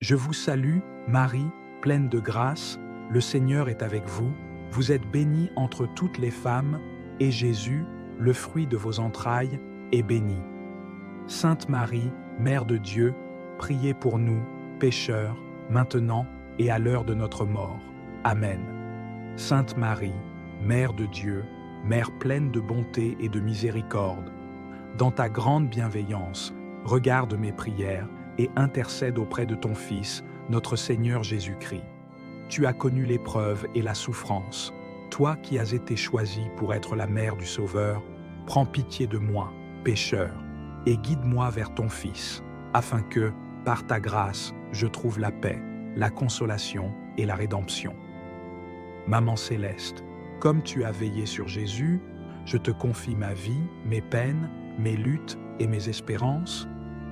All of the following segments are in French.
Je vous salue, Marie, pleine de grâce, le Seigneur est avec vous, vous êtes bénie entre toutes les femmes, et Jésus, le fruit de vos entrailles, est béni. Sainte Marie, Mère de Dieu, priez pour nous, pécheurs, maintenant et à l'heure de notre mort. Amen. Sainte Marie, Mère de Dieu, Mère pleine de bonté et de miséricorde, dans ta grande bienveillance, regarde mes prières et intercède auprès de ton Fils, notre Seigneur Jésus-Christ. Tu as connu l'épreuve et la souffrance. Toi qui as été choisie pour être la mère du Sauveur, prends pitié de moi, pécheur, et guide-moi vers ton Fils, afin que, par ta grâce, je trouve la paix, la consolation et la rédemption. Maman céleste, comme tu as veillé sur Jésus, je te confie ma vie, mes peines, mes luttes et mes espérances.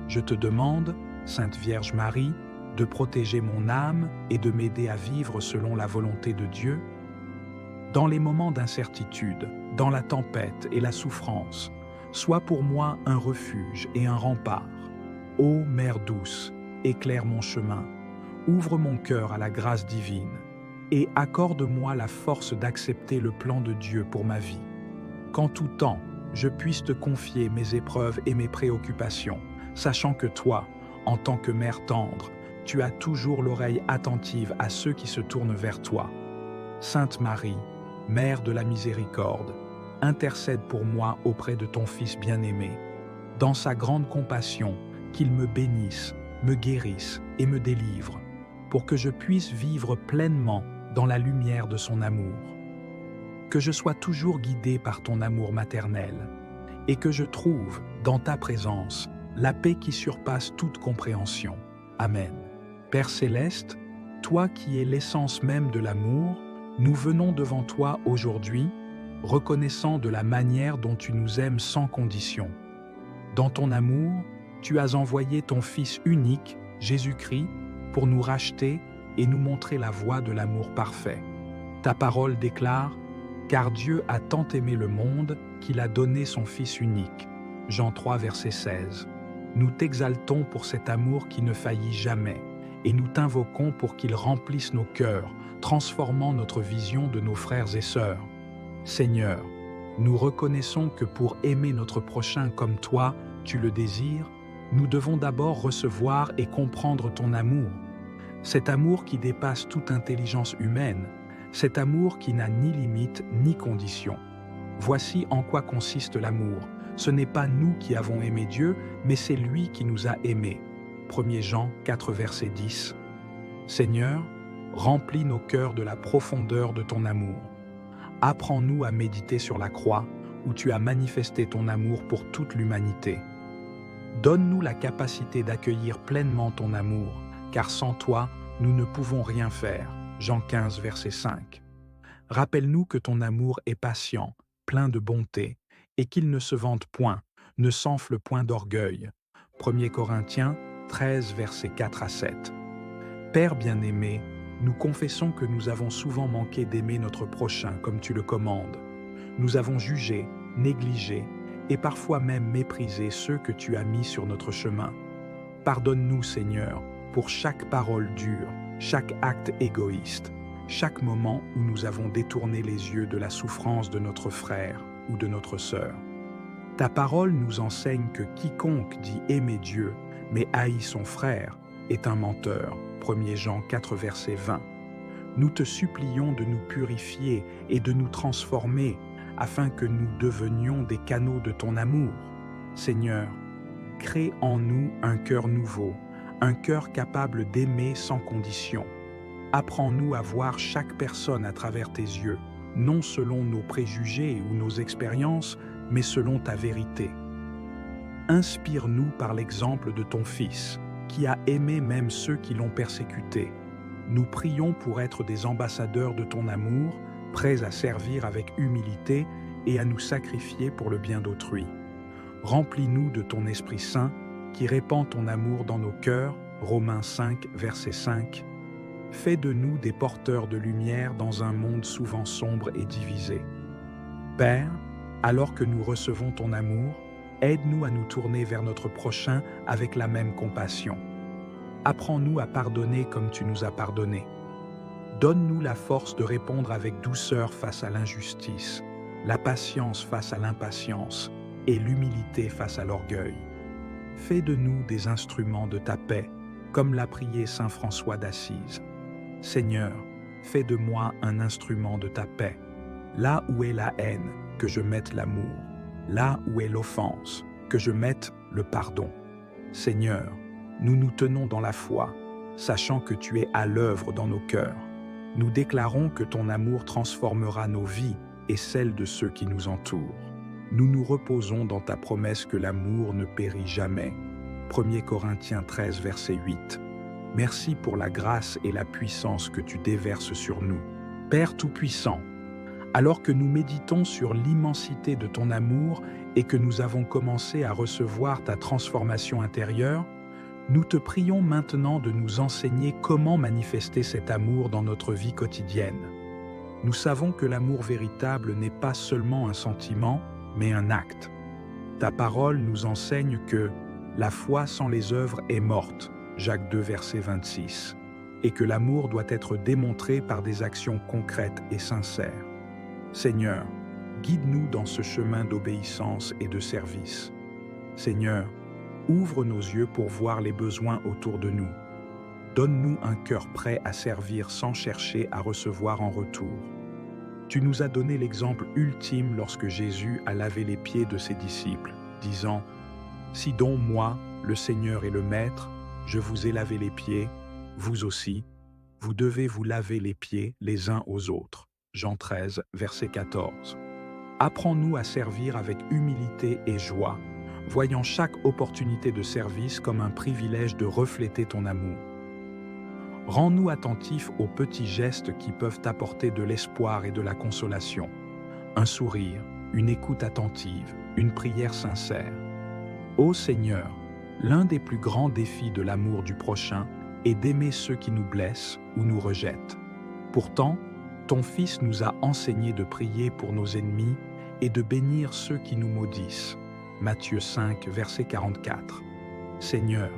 Je te demande, Sainte Vierge Marie, de protéger mon âme et de m'aider à vivre selon la volonté de Dieu. Dans les moments d'incertitude, dans la tempête et la souffrance, sois pour moi un refuge et un rempart. Ô Mère douce, éclaire mon chemin, ouvre mon cœur à la grâce divine et accorde-moi la force d'accepter le plan de Dieu pour ma vie. Qu'en tout temps, je puisse te confier mes épreuves et mes préoccupations, sachant que toi, en tant que mère tendre, tu as toujours l'oreille attentive à ceux qui se tournent vers toi. Sainte Marie, Mère de la miséricorde, intercède pour moi auprès de ton Fils bien-aimé. Dans sa grande compassion, qu'il me bénisse, me guérisse et me délivre, pour que je puisse vivre pleinement dans la lumière de son amour. Que je sois toujours guidé par ton amour maternel, et que je trouve, dans ta présence, la paix qui surpasse toute compréhension. Amen. Père céleste, toi qui es l'essence même de l'amour, nous venons devant toi aujourd'hui, reconnaissant de la manière dont tu nous aimes sans condition. Dans ton amour, tu as envoyé ton Fils unique, Jésus-Christ, pour nous racheter et nous montrer la voie de l'amour parfait. Ta parole déclare « Car Dieu a tant aimé le monde qu'il a donné son Fils unique ». Jean 3, verset 16. Nous t'exaltons pour cet amour qui ne faillit jamais, et nous t'invoquons pour qu'il remplisse nos cœurs, transformant notre vision de nos frères et sœurs. Seigneur, nous reconnaissons que pour aimer notre prochain comme toi, tu le désires, nous devons d'abord recevoir et comprendre ton amour. Cet amour qui dépasse toute intelligence humaine, cet amour qui n'a ni limite ni condition. Voici en quoi consiste l'amour. Ce n'est pas nous qui avons aimé Dieu, mais c'est lui qui nous a aimés. 1 Jean 4, verset 10. Seigneur, remplis nos cœurs de la profondeur de ton amour. Apprends-nous à méditer sur la croix, où tu as manifesté ton amour pour toute l'humanité. Donne-nous la capacité d'accueillir pleinement ton amour, car sans toi, nous ne pouvons rien faire. Jean 15, verset 5. Rappelle-nous que ton amour est patient, plein de bonté, et qu'il ne se vante point, ne s'enfle point d'orgueil. 1 Corinthiens 13, versets 4 à 7. Père bien-aimé, nous confessons que nous avons souvent manqué d'aimer notre prochain comme tu le commandes. Nous avons jugé, négligé et parfois même méprisé ceux que tu as mis sur notre chemin. Pardonne-nous, Seigneur, pour chaque parole dure, chaque acte égoïste, chaque moment où nous avons détourné les yeux de la souffrance de notre frère ou de notre sœur. Ta parole nous enseigne que quiconque dit aimer Dieu, mais haït son frère, est un menteur. 1 Jean 4, verset 20. Nous te supplions de nous purifier et de nous transformer, afin que nous devenions des canaux de ton amour. Seigneur, crée en nous un cœur nouveau, un cœur capable d'aimer sans condition. Apprends-nous à voir chaque personne à travers tes yeux, non selon nos préjugés ou nos expériences, mais selon ta vérité. Inspire-nous par l'exemple de ton Fils, qui a aimé même ceux qui l'ont persécuté. Nous prions pour être des ambassadeurs de ton amour, prêts à servir avec humilité et à nous sacrifier pour le bien d'autrui. Remplis-nous de ton Esprit Saint, qui répand ton amour dans nos cœurs, Romains 5, verset 5. Fais de nous des porteurs de lumière dans un monde souvent sombre et divisé. Père, alors que nous recevons ton amour, aide-nous à nous tourner vers notre prochain avec la même compassion. Apprends-nous à pardonner comme tu nous as pardonné. Donne-nous la force de répondre avec douceur face à l'injustice, la patience face à l'impatience et l'humilité face à l'orgueil. Fais de nous des instruments de ta paix, comme l'a prié saint François d'Assise. Seigneur, fais de moi un instrument de ta paix. Là où est la haine, que je mette l'amour. Là où est l'offense, que je mette le pardon. Seigneur, nous nous tenons dans la foi, sachant que tu es à l'œuvre dans nos cœurs. Nous déclarons que ton amour transformera nos vies et celles de ceux qui nous entourent. Nous nous reposons dans ta promesse que l'amour ne périt jamais. 1 Corinthiens 13, verset 8. Merci pour la grâce et la puissance que tu déverses sur nous. Père Tout-Puissant, alors que nous méditons sur l'immensité de ton amour et que nous avons commencé à recevoir ta transformation intérieure, nous te prions maintenant de nous enseigner comment manifester cet amour dans notre vie quotidienne. Nous savons que l'amour véritable n'est pas seulement un sentiment, mais un acte. Ta parole nous enseigne que la foi sans les œuvres est morte, Jacques 2, verset 26, et que l'amour doit être démontré par des actions concrètes et sincères. Seigneur, guide-nous dans ce chemin d'obéissance et de service. Seigneur, ouvre nos yeux pour voir les besoins autour de nous. Donne-nous un cœur prêt à servir sans chercher à recevoir en retour. Tu nous as donné l'exemple ultime lorsque Jésus a lavé les pieds de ses disciples, disant « Si donc moi, le Seigneur et le Maître, je vous ai lavé les pieds, vous aussi, vous devez vous laver les pieds les uns aux autres. » Jean 13, verset 14. Apprends-nous à servir avec humilité et joie, voyant chaque opportunité de service comme un privilège de refléter ton amour. Rends-nous attentifs aux petits gestes qui peuvent apporter de l'espoir et de la consolation. Un sourire, une écoute attentive, une prière sincère. Ô Seigneur, l'un des plus grands défis de l'amour du prochain est d'aimer ceux qui nous blessent ou nous rejettent. Pourtant, ton Fils nous a enseigné de prier pour nos ennemis et de bénir ceux qui nous maudissent. Matthieu 5, verset 44. Seigneur,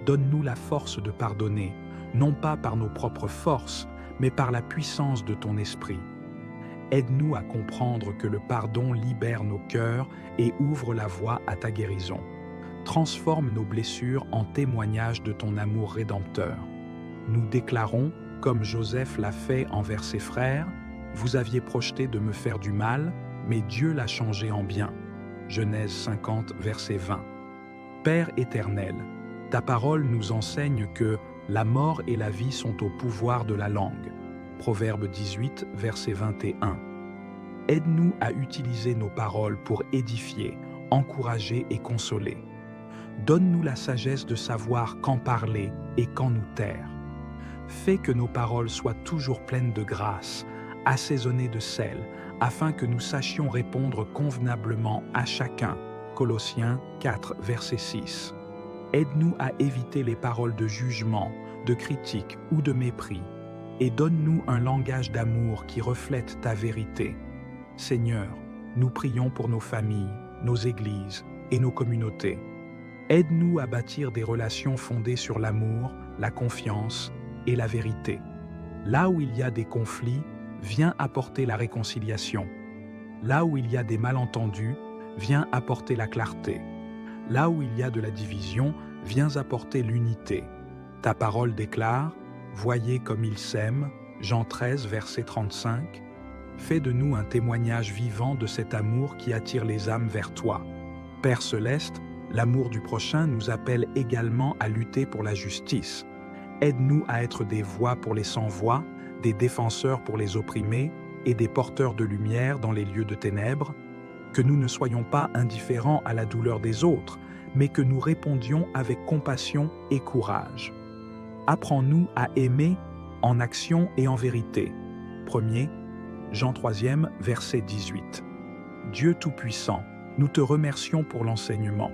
donne-nous la force de pardonner, non pas par nos propres forces, mais par la puissance de ton esprit. Aide-nous à comprendre que le pardon libère nos cœurs et ouvre la voie à ta guérison. Transforme nos blessures en témoignage de ton amour rédempteur. Nous déclarons, comme Joseph l'a fait envers ses frères, « Vous aviez projeté de me faire du mal, mais Dieu l'a changé en bien. » Genèse 50, verset 20. Père éternel, ta parole nous enseigne que la mort et la vie sont au pouvoir de la langue. Proverbe 18, verset 21. Aide-nous à utiliser nos paroles pour édifier, encourager et consoler. Donne-nous la sagesse de savoir quand parler et quand nous taire. Fais que nos paroles soient toujours pleines de grâce, assaisonnées de sel, afin que nous sachions répondre convenablement à chacun. Colossiens 4, verset 6. Aide-nous à éviter les paroles de jugement, de critique ou de mépris, et donne-nous un langage d'amour qui reflète ta vérité. Seigneur, nous prions pour nos familles, nos églises et nos communautés. Aide-nous à bâtir des relations fondées sur l'amour, la confiance et la vérité. Là où il y a des conflits, viens apporter la réconciliation. Là où il y a des malentendus, viens apporter la clarté. Là où il y a de la division, viens apporter l'unité. Ta parole déclare « Voyez comme ils s'aiment » Jean 13, verset 35. Fais de nous un témoignage vivant de cet amour qui attire les âmes vers toi. Père céleste, l'amour du prochain nous appelle également à lutter pour la justice. Aide-nous à être des voix pour les sans-voix, des défenseurs pour les opprimés et des porteurs de lumière dans les lieux de ténèbres. Que nous ne soyons pas indifférents à la douleur des autres, mais que nous répondions avec compassion et courage. Apprends-nous à aimer en action et en vérité. 1er Jean 3e, verset 18. Dieu Tout-Puissant, nous te remercions pour l'enseignement.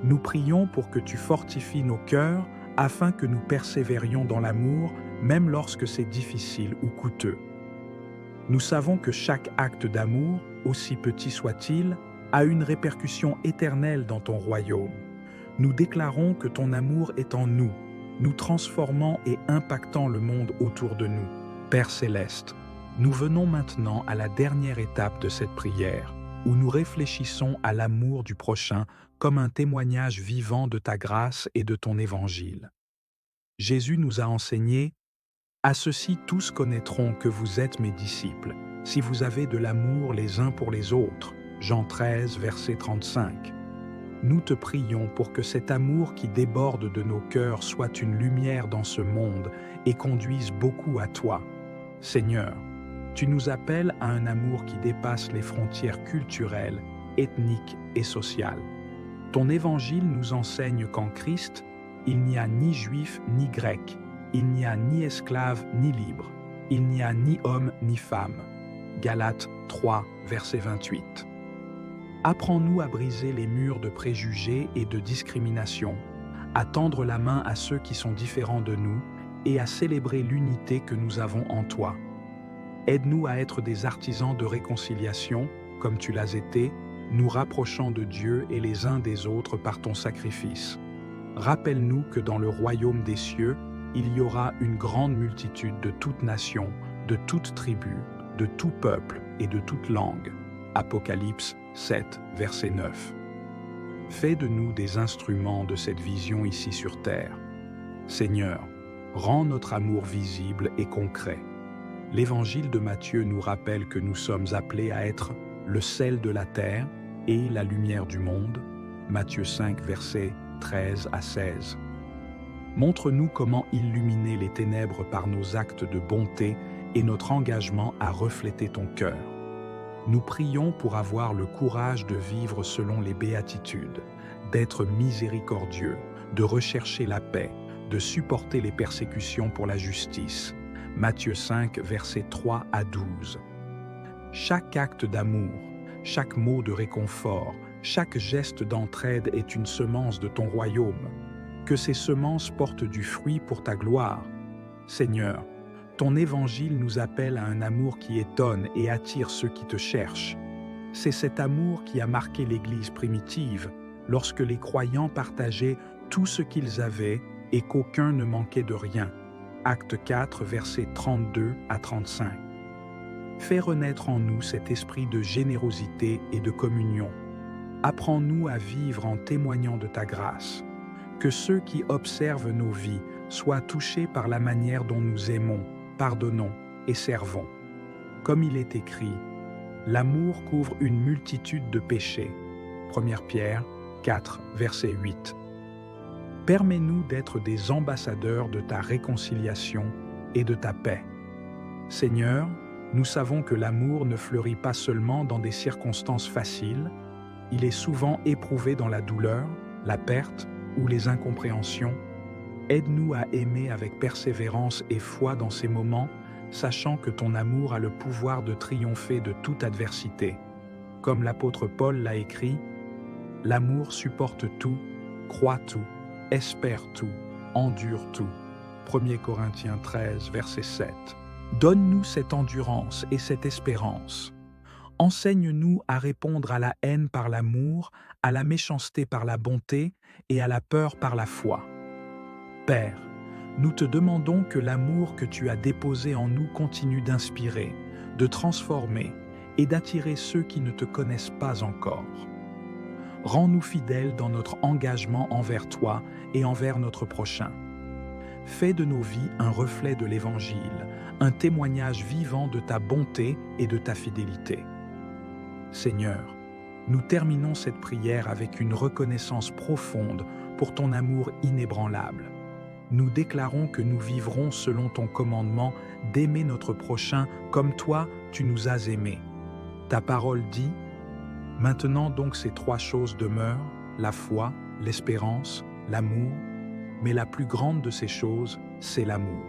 Nous prions pour que tu fortifies nos cœurs afin que nous persévérions dans l'amour, même lorsque c'est difficile ou coûteux. Nous savons que chaque acte d'amour, aussi petit soit-il, a une répercussion éternelle dans ton royaume. Nous déclarons que ton amour est en nous, nous transformant et impactant le monde autour de nous. Père céleste, nous venons maintenant à la dernière étape de cette prière, où nous réfléchissons à l'amour du prochain comme un témoignage vivant de ta grâce et de ton évangile. Jésus nous a enseigné: « À ceci tous connaîtront que vous êtes mes disciples, si vous avez de l'amour les uns pour les autres. » Jean 13, verset 35. Nous te prions pour que cet amour qui déborde de nos cœurs soit une lumière dans ce monde et conduise beaucoup à toi. Seigneur, tu nous appelles à un amour qui dépasse les frontières culturelles, ethniques et sociales. Ton évangile nous enseigne qu'en Christ, il n'y a ni juif ni grec, il n'y a ni esclave ni libre, il n'y a ni homme ni femme. Galates 3, verset 28. Apprends-nous à briser les murs de préjugés et de discrimination, à tendre la main à ceux qui sont différents de nous et à célébrer l'unité que nous avons en toi. Aide-nous à être des artisans de réconciliation, comme tu l'as été, nous rapprochant de Dieu et les uns des autres par ton sacrifice. Rappelle-nous que dans le royaume des cieux, il y aura une grande multitude de toutes nations, de toutes tribus, de tout peuple et de toute langue. Apocalypse 7, verset 9. Fais de nous des instruments de cette vision ici sur terre. Seigneur, rends notre amour visible et concret. L'Évangile de Matthieu nous rappelle que nous sommes appelés à être le sel de la terre et la lumière du monde. Matthieu 5, versets 13 à 16. Montre-nous comment illuminer les ténèbres par nos actes de bonté et notre engagement à refléter ton cœur. Nous prions pour avoir le courage de vivre selon les béatitudes, d'être miséricordieux, de rechercher la paix, de supporter les persécutions pour la justice. Matthieu 5, versets 3 à 12. Chaque acte d'amour, chaque mot de réconfort, chaque geste d'entraide est une semence de ton royaume. Que ces semences portent du fruit pour ta gloire. Seigneur, ton évangile nous appelle à un amour qui étonne et attire ceux qui te cherchent. C'est cet amour qui a marqué l'Église primitive, lorsque les croyants partageaient tout ce qu'ils avaient et qu'aucun ne manquait de rien. Acte 4, versets 32 à 35. Fais renaître en nous cet esprit de générosité et de communion. Apprends-nous à vivre en témoignant de ta grâce. Que ceux qui observent nos vies soient touchés par la manière dont nous aimons, pardonnons et servons. Comme il est écrit, l'amour couvre une multitude de péchés. 1 Pierre 4, verset 8. Permets-nous d'être des ambassadeurs de ta réconciliation et de ta paix. Seigneur, nous savons que l'amour ne fleurit pas seulement dans des circonstances faciles, il est souvent éprouvé dans la douleur, la perte ou les incompréhensions. Aide-nous à aimer avec persévérance et foi dans ces moments, sachant que ton amour a le pouvoir de triompher de toute adversité. Comme l'apôtre Paul l'a écrit, « L'amour supporte tout, croit tout, espère tout, endure tout. » 1 Corinthiens 13, verset 7. Donne-nous cette endurance et cette espérance. Enseigne-nous à répondre à la haine par l'amour, à la méchanceté par la bonté et à la peur par la foi. Père, nous te demandons que l'amour que tu as déposé en nous continue d'inspirer, de transformer et d'attirer ceux qui ne te connaissent pas encore. Rends-nous fidèles dans notre engagement envers toi et envers notre prochain. Fais de nos vies un reflet de l'Évangile, un témoignage vivant de ta bonté et de ta fidélité. Seigneur, nous terminons cette prière avec une reconnaissance profonde pour ton amour inébranlable. Nous déclarons que nous vivrons selon ton commandement d'aimer notre prochain comme toi, tu nous as aimés. Ta parole dit, « Maintenant donc ces trois choses demeurent, la foi, l'espérance, l'amour, mais la plus grande de ces choses, c'est l'amour. »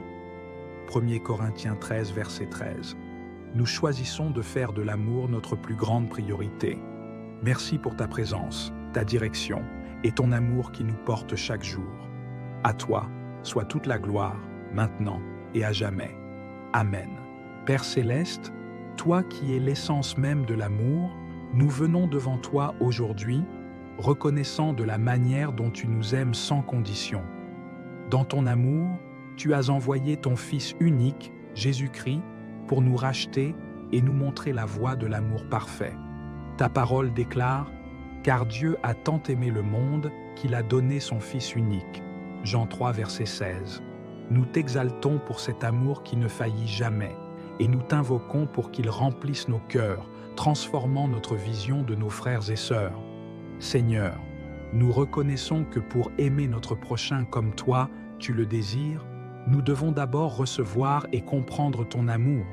1 Corinthiens 13, verset 13. Nous choisissons de faire de l'amour notre plus grande priorité. Merci pour ta présence, ta direction et ton amour qui nous porte chaque jour. À toi, soit toute la gloire, maintenant et à jamais. Amen. Père céleste, toi qui es l'essence même de l'amour, nous venons devant toi aujourd'hui, reconnaissant de la manière dont tu nous aimes sans condition. Dans ton amour, tu as envoyé ton Fils unique, Jésus-Christ, pour nous racheter et nous montrer la voie de l'amour parfait. Ta parole déclare « Car Dieu a tant aimé le monde qu'il a donné son Fils unique ». Jean 3, verset 16. Nous t'exaltons pour cet amour qui ne faillit jamais, et nous t'invoquons pour qu'il remplisse nos cœurs, transformant notre vision de nos frères et sœurs. Seigneur, nous reconnaissons que pour aimer notre prochain comme toi, tu le désires, nous devons d'abord recevoir et comprendre ton amour.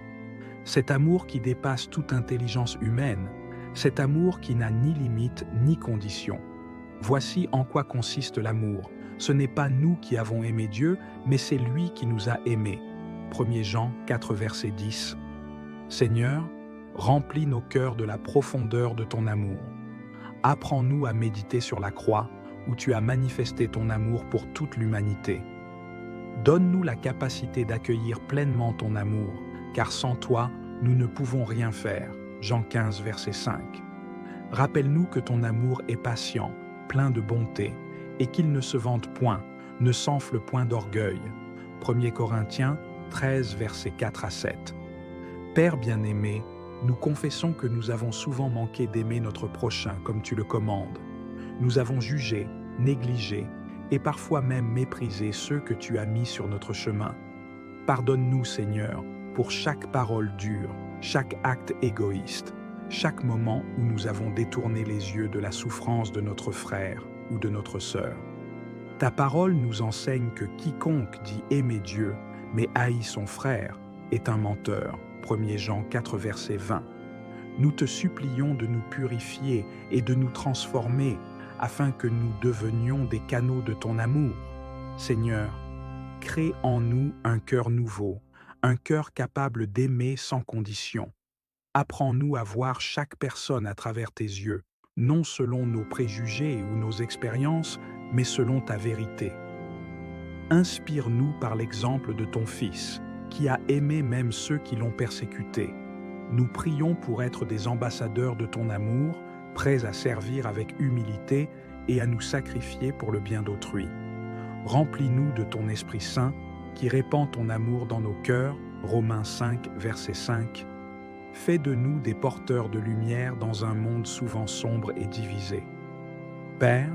Cet amour qui dépasse toute intelligence humaine, cet amour qui n'a ni limite ni condition. Voici en quoi consiste l'amour. Ce n'est pas nous qui avons aimé Dieu, mais c'est lui qui nous a aimés. 1 Jean 4, verset 10. Seigneur, remplis nos cœurs de la profondeur de ton amour. Apprends-nous à méditer sur la croix, où tu as manifesté ton amour pour toute l'humanité. Donne-nous la capacité d'accueillir pleinement ton amour, car sans toi, nous ne pouvons rien faire. Jean 15, verset 5. Rappelle-nous que ton amour est patient, plein de bonté, et qu'il ne se vante point, ne s'enfle point d'orgueil. 1 Corinthiens 13, versets 4 à 7. Père bien-aimé, nous confessons que nous avons souvent manqué d'aimer notre prochain comme tu le commandes. Nous avons jugé, négligé et parfois même méprisé ceux que tu as mis sur notre chemin. Pardonne-nous, Seigneur, pour chaque parole dure, chaque acte égoïste, chaque moment où nous avons détourné les yeux de la souffrance de notre frère ou de notre sœur. Ta parole nous enseigne que quiconque dit aimer Dieu, mais haït son frère, est un menteur. 1 Jean 4, verset 20. Nous te supplions de nous purifier et de nous transformer afin que nous devenions des canaux de ton amour. Seigneur, crée en nous un cœur nouveau, un cœur capable d'aimer sans condition. Apprends-nous à voir chaque personne à travers tes yeux, non selon nos préjugés ou nos expériences, mais selon ta vérité. Inspire-nous par l'exemple de ton Fils, qui a aimé même ceux qui l'ont persécuté. Nous prions pour être des ambassadeurs de ton amour, prêts à servir avec humilité et à nous sacrifier pour le bien d'autrui. Remplis-nous de ton Esprit Saint, qui répand ton amour dans nos cœurs, Romains 5, verset 5. Fais de nous des porteurs de lumière dans un monde souvent sombre et divisé. Père,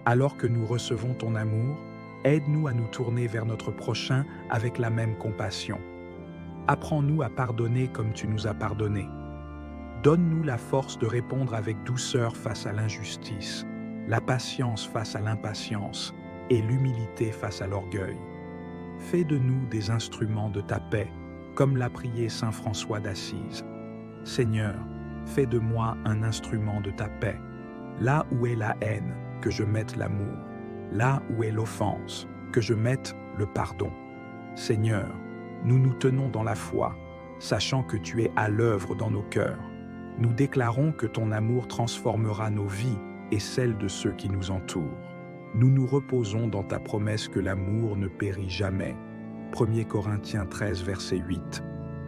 alors que nous recevons ton amour, aide-nous à nous tourner vers notre prochain avec la même compassion. Apprends-nous à pardonner comme tu nous as pardonné. Donne-nous la force de répondre avec douceur face à l'injustice, la patience face à l'impatience et l'humilité face à l'orgueil. Fais de nous des instruments de ta paix, comme l'a prié saint François d'Assise. Seigneur, fais de moi un instrument de ta paix. Là où est la haine, que je mette l'amour. Là où est l'offense, que je mette le pardon. Seigneur, nous nous tenons dans la foi, sachant que tu es à l'œuvre dans nos cœurs. Nous déclarons que ton amour transformera nos vies et celles de ceux qui nous entourent. Nous nous reposons dans ta promesse que l'amour ne périt jamais. 1 Corinthiens 13, verset 8.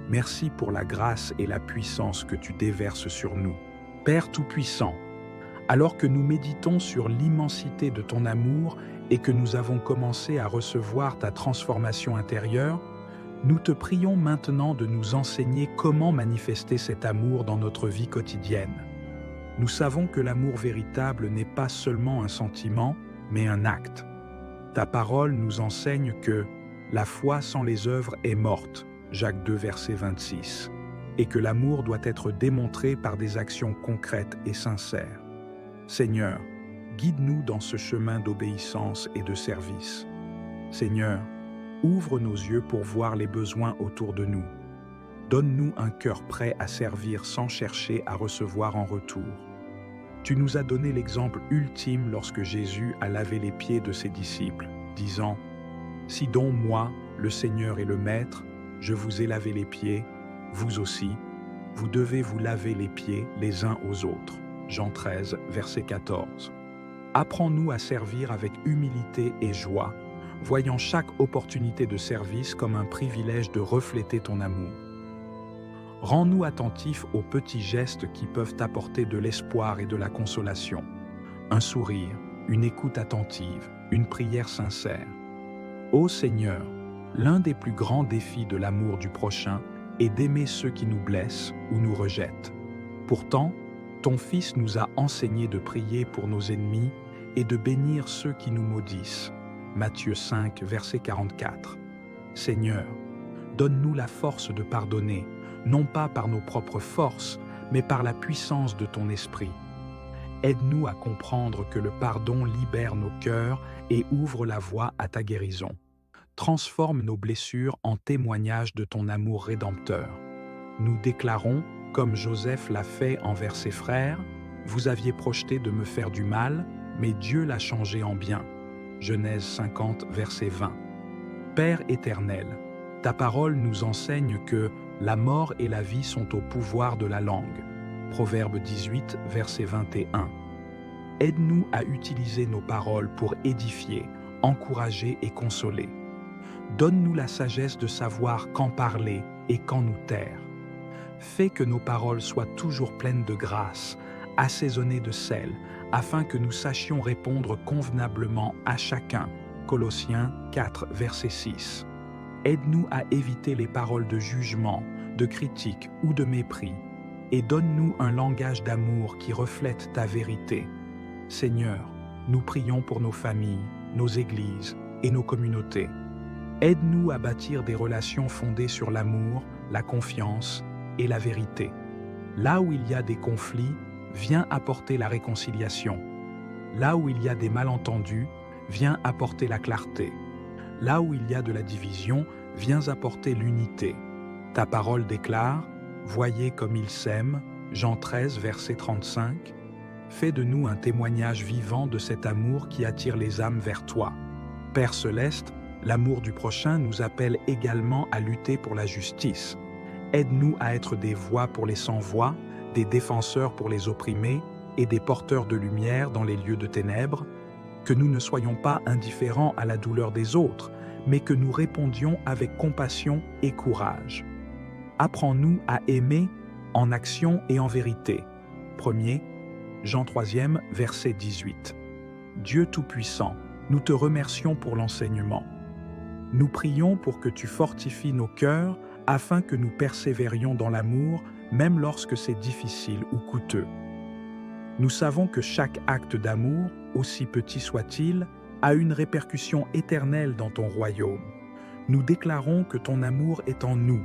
Merci pour la grâce et la puissance que tu déverses sur nous. Père Tout-Puissant, alors que nous méditons sur l'immensité de ton amour et que nous avons commencé à recevoir ta transformation intérieure, nous te prions maintenant de nous enseigner comment manifester cet amour dans notre vie quotidienne. Nous savons que l'amour véritable n'est pas seulement un sentiment, mais un acte. Ta parole nous enseigne que la foi sans les œuvres est morte, Jacques 2, verset 26, et que l'amour doit être démontré par des actions concrètes et sincères. Seigneur, guide-nous dans ce chemin d'obéissance et de service. Seigneur, ouvre nos yeux pour voir les besoins autour de nous. Donne-nous un cœur prêt à servir sans chercher à recevoir en retour. Tu nous as donné l'exemple ultime lorsque Jésus a lavé les pieds de ses disciples, disant « Si donc moi, le Seigneur et le Maître, je vous ai lavé les pieds, vous aussi, vous devez vous laver les pieds les uns aux autres. » Jean 13, verset 14. Apprends-nous à servir avec humilité et joie, voyant chaque opportunité de service comme un privilège de refléter ton amour. Rends-nous attentifs aux petits gestes qui peuvent apporter de l'espoir et de la consolation. Un sourire, une écoute attentive, une prière sincère. Ô Seigneur, l'un des plus grands défis de l'amour du prochain est d'aimer ceux qui nous blessent ou nous rejettent. Pourtant, ton Fils nous a enseigné de prier pour nos ennemis et de bénir ceux qui nous maudissent. Matthieu 5, verset 44. Seigneur, donne-nous la force de pardonner, non pas par nos propres forces, mais par la puissance de ton esprit. Aide-nous à comprendre que le pardon libère nos cœurs et ouvre la voie à ta guérison. Transforme nos blessures en témoignages de ton amour rédempteur. Nous déclarons, comme Joseph l'a fait envers ses frères, « Vous aviez projeté de me faire du mal, mais Dieu l'a changé en bien. » Genèse 50, verset 20. Père éternel, ta parole nous enseigne que la mort et la vie sont au pouvoir de la langue. Proverbe 18, verset 21. Aide-nous à utiliser nos paroles pour édifier, encourager et consoler. Donne-nous la sagesse de savoir quand parler et quand nous taire. Fais que nos paroles soient toujours pleines de grâce, assaisonnées de sel, afin que nous sachions répondre convenablement à chacun. Colossiens 4, verset 6. Aide-nous à éviter les paroles de jugement, de critique ou de mépris, et donne-nous un langage d'amour qui reflète ta vérité. Seigneur, nous prions pour nos familles, nos églises et nos communautés. Aide-nous à bâtir des relations fondées sur l'amour, la confiance et la vérité. Là où il y a des conflits, viens apporter la réconciliation. Là où il y a des malentendus, viens apporter la clarté. Là où il y a de la division, viens apporter l'unité. Ta parole déclare « Voyez comme ils s'aiment » Jean 13, verset 35. Fais de nous un témoignage vivant de cet amour qui attire les âmes vers toi. Père céleste, l'amour du prochain nous appelle également à lutter pour la justice. Aide-nous à être des voix pour les sans-voix, des défenseurs pour les opprimés et des porteurs de lumière dans les lieux de ténèbres, que nous ne soyons pas indifférents à la douleur des autres, mais que nous répondions avec compassion et courage. Apprends-nous à aimer en action et en vérité. 1er Jean 3e, verset 18. Dieu Tout-Puissant, nous te remercions pour l'enseignement. Nous prions pour que tu fortifies nos cœurs afin que nous persévérions dans l'amour, même lorsque c'est difficile ou coûteux. Nous savons que chaque acte d'amour, aussi petit soit-il, a une répercussion éternelle dans ton royaume. Nous déclarons que ton amour est en nous,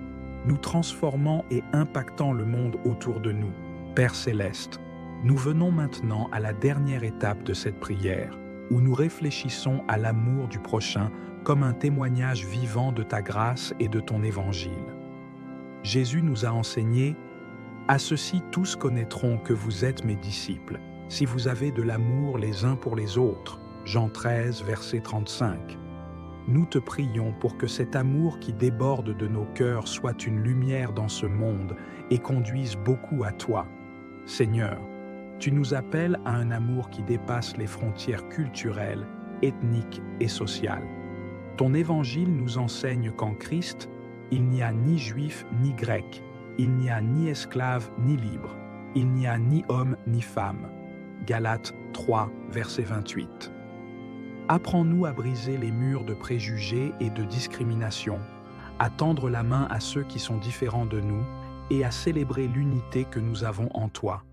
nous transformant et impactant le monde autour de nous. Père céleste, nous venons maintenant à la dernière étape de cette prière, où nous réfléchissons à l'amour du prochain comme un témoignage vivant de ta grâce et de ton évangile. Jésus nous a enseigné « À ceci tous connaîtront que vous êtes mes disciples, si vous avez de l'amour les uns pour les autres. » Jean 13, verset 35. Nous te prions pour que cet amour qui déborde de nos cœurs soit une lumière dans ce monde et conduise beaucoup à toi. Seigneur, tu nous appelles à un amour qui dépasse les frontières culturelles, ethniques et sociales. Ton évangile nous enseigne qu'en Christ, il n'y a ni juif ni grec, il n'y a ni esclave ni libre, il n'y a ni homme ni femme. Galates 3, verset 28. Apprends-nous à briser les murs de préjugés et de discrimination, à tendre la main à ceux qui sont différents de nous et à célébrer l'unité que nous avons en toi.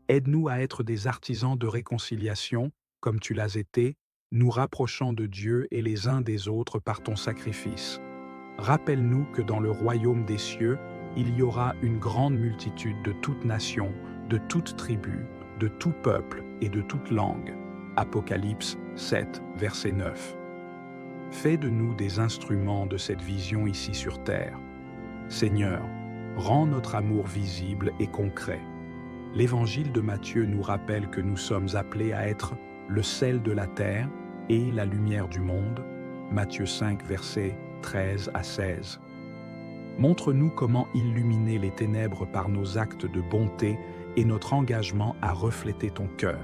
Aide-nous à être des artisans de réconciliation, comme tu l'as été, nous rapprochant de Dieu et les uns des autres par ton sacrifice. Rappelle-nous que dans le royaume des cieux, il y aura une grande multitude de toutes nations, de toutes tribus, de tout peuple et de toute langue. Apocalypse 7, verset 9. Fais de nous des instruments de cette vision ici sur terre. Seigneur, rends notre amour visible et concret. L'Évangile de Matthieu nous rappelle que nous sommes appelés à être le sel de la terre et la lumière du monde. Matthieu 5, versets 13 à 16. Montre-nous comment illuminer les ténèbres par nos actes de bonté et notre engagement à refléter ton cœur.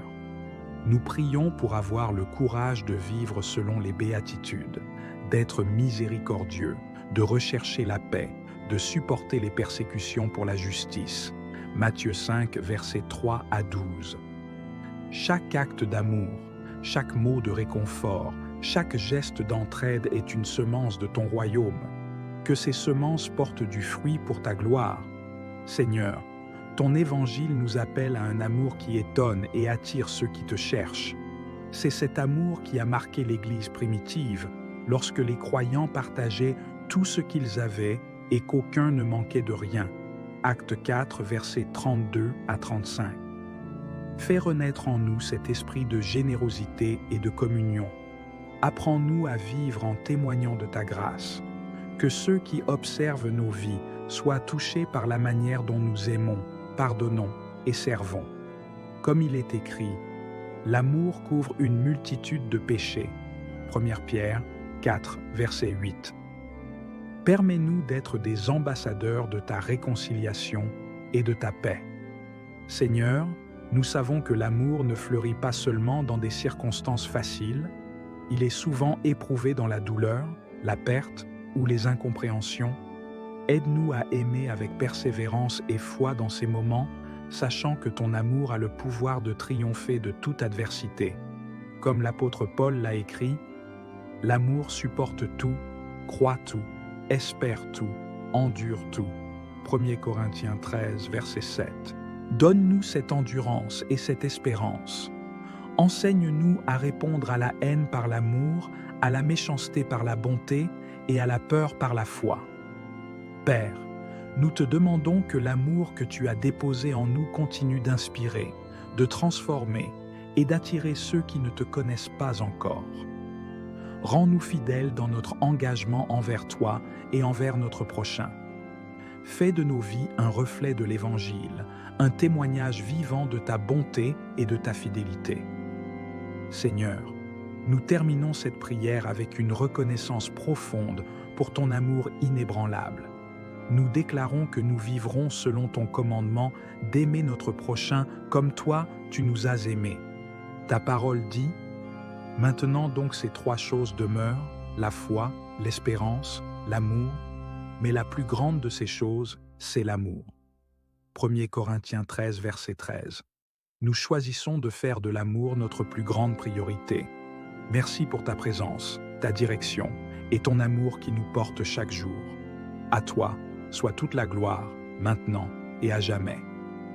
Nous prions pour avoir le courage de vivre selon les béatitudes, d'être miséricordieux, de rechercher la paix, de supporter les persécutions pour la justice. Matthieu 5, versets 3 à 12. Chaque acte d'amour, chaque mot de réconfort, Chaque geste d'entraide est une semence de ton royaume. Que ces semences portent du fruit pour ta gloire. Seigneur, ton évangile nous appelle à un amour qui étonne et attire ceux qui te cherchent. C'est cet amour qui a marqué l'Église primitive, lorsque les croyants partageaient tout ce qu'ils avaient et qu'aucun ne manquait de rien. Acte 4, versets 32 à 35. Fais renaître en nous cet esprit de générosité et de communion. Apprends-nous à vivre en témoignant de ta grâce. Que ceux qui observent nos vies soient touchés par la manière dont nous aimons, pardonnons et servons. Comme il est écrit, l'amour couvre une multitude de péchés. 1 Pierre 4, verset 8. Permets-nous d'être des ambassadeurs de ta réconciliation et de ta paix. Seigneur, nous savons que l'amour ne fleurit pas seulement dans des circonstances faciles, il est souvent éprouvé dans la douleur, la perte ou les incompréhensions. Aide-nous à aimer avec persévérance et foi dans ces moments, sachant que ton amour a le pouvoir de triompher de toute adversité. Comme l'apôtre Paul l'a écrit, « L'amour supporte tout, croit tout, espère tout, endure tout. » 1 Corinthiens 13, verset 7. Donne-nous cette endurance et cette espérance. Enseigne-nous à répondre à la haine par l'amour, à la méchanceté par la bonté et à la peur par la foi. Père, nous te demandons que l'amour que tu as déposé en nous continue d'inspirer, de transformer et d'attirer ceux qui ne te connaissent pas encore. Rends-nous fidèles dans notre engagement envers toi et envers notre prochain. Fais de nos vies un reflet de l'Évangile, un témoignage vivant de ta bonté et de ta fidélité. Seigneur, nous terminons cette prière avec une reconnaissance profonde pour ton amour inébranlable. Nous déclarons que nous vivrons selon ton commandement d'aimer notre prochain comme toi, tu nous as aimés. Ta parole dit, « Maintenant donc ces trois choses demeurent, la foi, l'espérance, l'amour, mais la plus grande de ces choses, c'est l'amour. » 1 Corinthiens 13, verset 13. Nous choisissons de faire de l'amour notre plus grande priorité. Merci pour ta présence, ta direction et ton amour qui nous porte chaque jour. À toi, soit toute la gloire, maintenant et à jamais.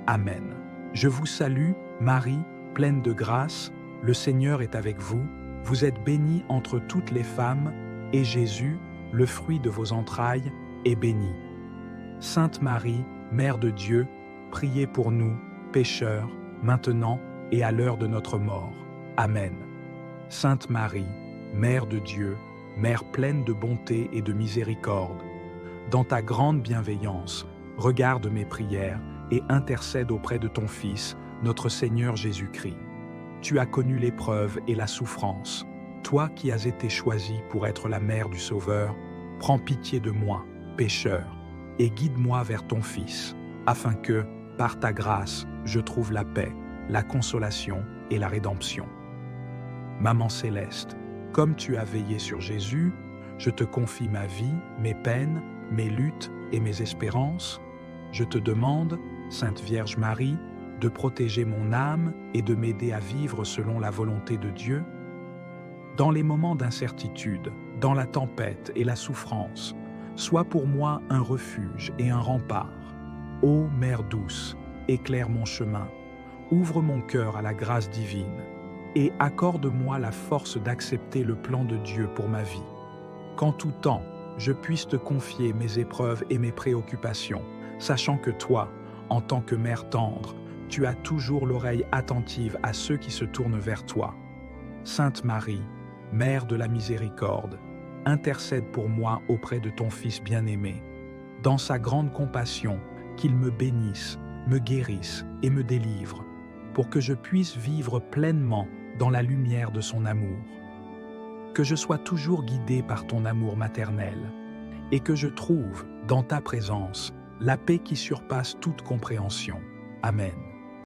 Amen. Je vous salue, Marie, pleine de grâce, le Seigneur est avec vous, vous êtes bénie entre toutes les femmes, et Jésus, le fruit de vos entrailles, est béni. Sainte Marie, Mère de Dieu, priez pour nous, pécheurs, maintenant et à l'heure de notre mort. Amen. Sainte Marie, Mère de Dieu, Mère pleine de bonté et de miséricorde, dans ta grande bienveillance, regarde mes prières et intercède auprès de ton Fils, notre Seigneur Jésus-Christ. Tu as connu l'épreuve et la souffrance. Toi qui as été choisie pour être la mère du Sauveur, prends pitié de moi, pécheur, et guide-moi vers ton Fils, afin que, par ta grâce, je trouve la paix, la consolation et la rédemption. Maman céleste, comme tu as veillé sur Jésus, je te confie ma vie, mes peines, mes luttes et mes espérances. Je te demande, Sainte Vierge Marie, de protéger mon âme et de m'aider à vivre selon la volonté de Dieu. Dans les moments d'incertitude, dans la tempête et la souffrance, sois pour moi un refuge et un rempart. Ô Mère douce, éclaire mon chemin, ouvre mon cœur à la grâce divine et accorde-moi la force d'accepter le plan de Dieu pour ma vie. Qu'en tout temps, je puisse te confier mes épreuves et mes préoccupations, sachant que toi, en tant que mère tendre, tu as toujours l'oreille attentive à ceux qui se tournent vers toi. Sainte Marie, Mère de la miséricorde, intercède pour moi auprès de ton Fils bien-aimé. Dans sa grande compassion, qu'il me bénisse, me guérisse et me délivre, pour que je puisse vivre pleinement dans la lumière de son amour. Que je sois toujours guidé par ton amour maternel et que je trouve, dans ta présence, la paix qui surpasse toute compréhension. Amen.